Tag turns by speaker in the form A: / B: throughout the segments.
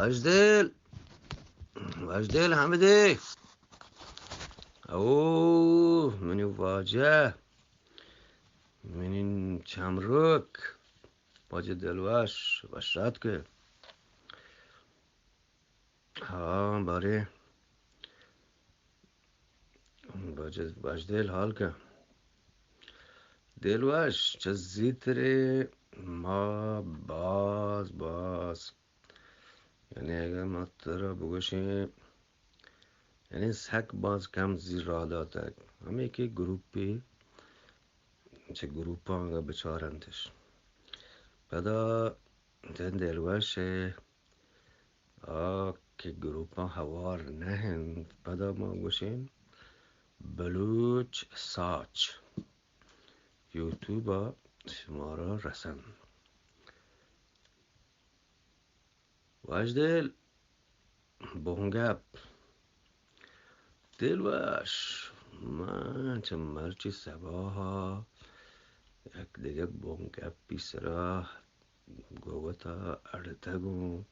A: وجدل وجدل حمدي اوه منی واجه منی چمرک واجه دلوش وشت که ها باره واجه وجدل حال که دلوش چه زیتره ما باز یعنی اگر ما ترا بگوشیم یعنی سک باز کم زیر را دادک همه که گروپی چه گروپا هنگا بچارندش بعدا den دلوشه که گروپا هوار نهند بعدا ما گوشیم بلوچ ساچ یوتیوبا شما را رسن واجدل بونگپ دلوش من چه مرچی سباها یک دیگه بونگپی سرا گوتا ارتگو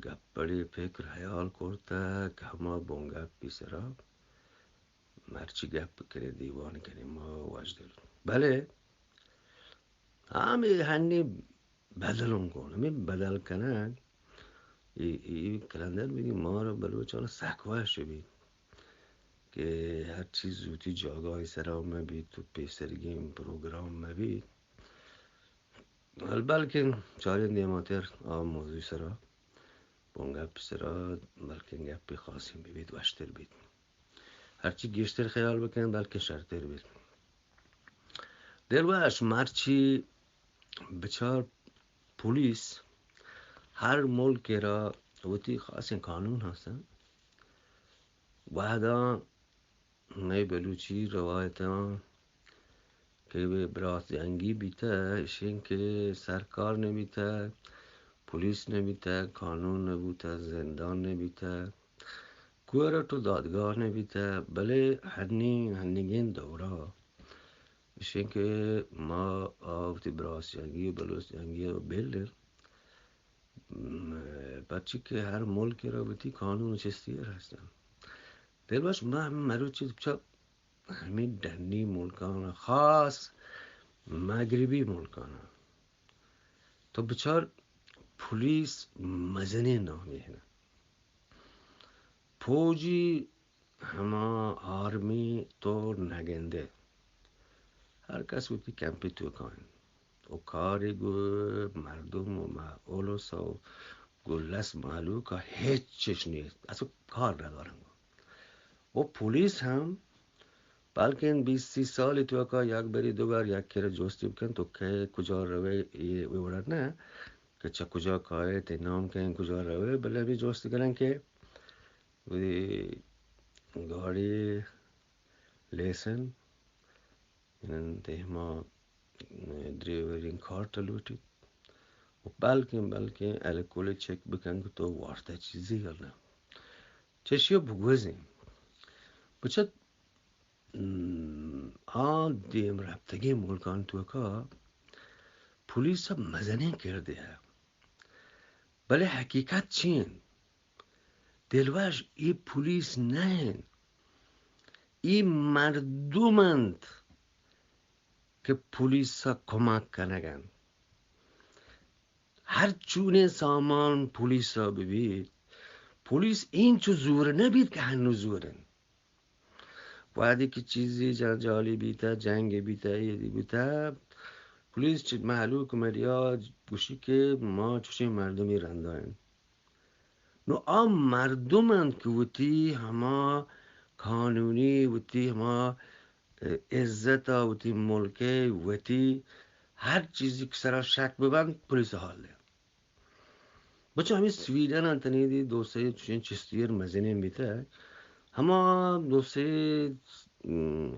A: گپڑی فکر حیال کرتا که همه بونگپی سرا مرچی گپ کنی دیوان کنی ما واجدل بله همه هنی بدلون کن همه بدل کنن این کلندر بگی ما رو بلوچان سکوهش بید که هر چیز زودی جاگاهی سرا مبید تو پیسرگی این پروگرام مبید بلکه چارین دیماتر موضوع سرا بونگپ سرا بلکه گپی خاصی ببید وشتر بید هرچی گشتر خیال بکن بلکه شرطر بید دلوش مرچی بچار پولیس هر ملک را وتی خاص قانون هستن وحدا نی بلوچی روایتا که به براس جنگی بیته اشین که سرکار نبیته پولیس نبیته قانون نبوته زندان نبیته کوره تو دادگاه نبیته بله هنگین دورا اشین که ما آفتی براس جنگی و بلوچ جنگی رو بلدر بچه که هر ملک را بتی قانون و چستیر هستن دلواش ما همین مروچی بچه همین دنی ملکان خاص مغربی ملکان تو بچار پولیس مزنی نامی هنه پوجی همه آرمی تو نگنده هر کس بودی کمپی تو کن و کاری گو مردم و اولوس و گلس معلوم که هیچ چیز نیست اصلا کار ندارن و پولیس هم بلکه 20-30 سالی تو که یک بری دو بار یک کره جستی بکن تو که کجا روی ویورد نه که چه کجا کاره تینام که این کجا روی بله بی جستی کنن که گاڑی لیسن این تیما دریورین کارت لوٹید و بلکه الکل چک بکن که تو وارده چیزی یا نه چشیو بگوزیم بچه دیم ربطگی ملکان تو که پولیس مزنین کرده ہے بله حقیقت چین دلواش ای پولیس نه ای مردمند که پولیس کمک کنگن هر چونه سامان پولیس را ببید پولیس این چو زور نبید که هنو زورن وقتی که چیزی جالی بیتا جنگ بیتا ایدی بیتا پولیس چید محلو کمریا بوشی که ما چوشی مردمی رنداین نو مردمند که وطی همه قانونی وطی همه عزتا وطی ملکه وطی هر چیزی که سرا شک ببند پولیس حال ده بچه همین سویدن انتنیدی دوسته چوشین چستیر مزنین بیتا همه دوسته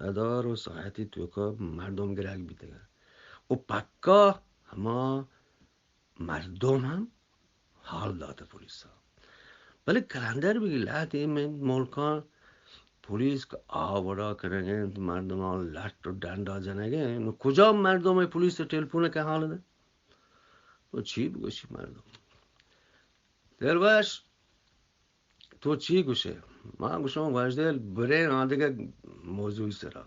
A: ادار و صحتی توی که مردم گرگ بیده و پکا همه مردم هم حال داده پولیس ها ولی کلندر بگی لحظه این ملکان پولیس که آورا کنگه مردم ها لط و دندا زنگه نو کجا مردم های پولیس تلفونه که حال ده و چی بگوشی مردم دلبش تو چی گوشه؟ من گوشم وجدل برین آدگه موضوعی سرا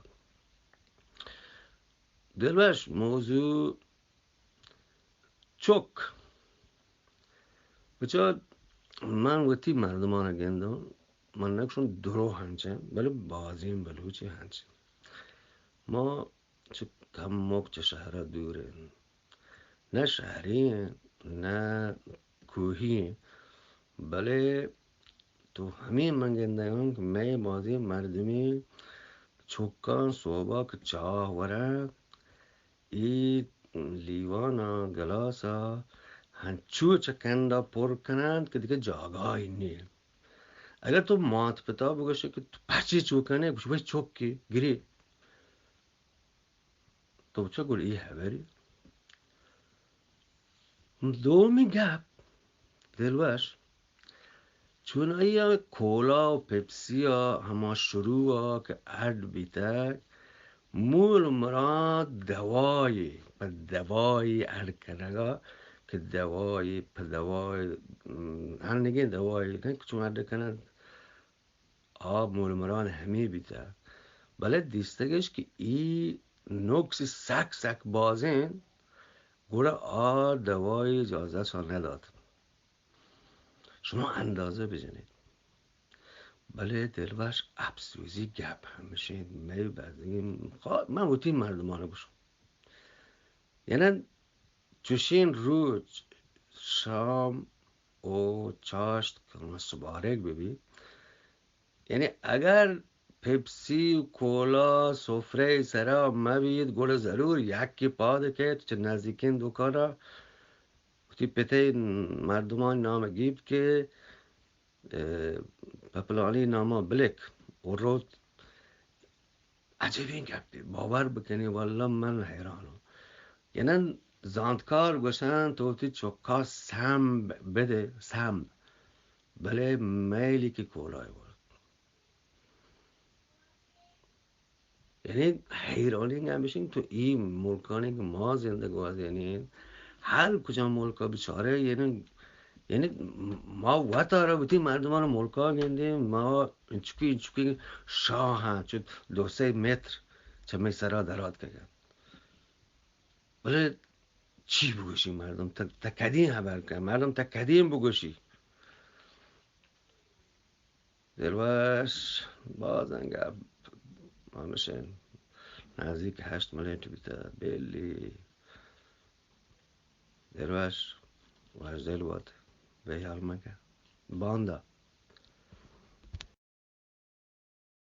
A: دلبش موضوع چک بچه من وقتی مردمان گندم من نکشون درو هنچن ولی بازیم بلوچی هنچن ما چه کم موقع چه شهر دوره نه شهری نه کوهی بله تو همین من گندگان که می بازی مردمی چوکان صوبا که چاه وره ای لیوانا گلاسا هنچو چکندا پر کنند که دیگه جاگاهی نیست اگر تو مات پتا بگوشه که تو پچی چوکنه گوشه باید چوکی گیری تو چه گوله ای هبری دومی گپ دلوش چون ایا کولا و پپسی ها هما شروع ها که ارد بیتک مول مراد دوایی پا دوایی ارد کنگا که دوایی پا دوایی هن نگین دوایی نه که چون ارد کنند آب مول مراد همی بیتک بله دیستگش که ای نکس سک بازین گوره دوای اجازه شان نداد شما اندازه بزنید بله دلوش افسوزی گپ همیشه می بردیم من بودیم مردمانه باشم یعنی چوشین روز شام و چاشت که سبارک ببین یعنی اگر پپسی و کولا سفره سرا مبید گل ضرور یکی پاده که چه نزدیکین دوکانا تی پته مردمان نام گیب که پپلانی ناما بلک و رو عجیبین گپی باور بکنی والله من حیرانم یعنی زاندکار گوشن تو تی چوکا سم بده سم بله میلی که کولای بود یعنی حیرانی نمیشین تو این ملکانی که ما زندگی یعنی هر کجا ملکا بیچاره یعنی ما وطاره بودیم مردمان ملکا گندیم ما اینچوکی شاه هم چون 2-3 متر چه می سرا درات کردن بله چی بگوشی مردم تکدین خبر کن مردم تکدین بگوشی دلوش بازنگه همیشه نزدیک 8 ملیون تو بیته بلی دلوش وجدل بود به حال مگه باندا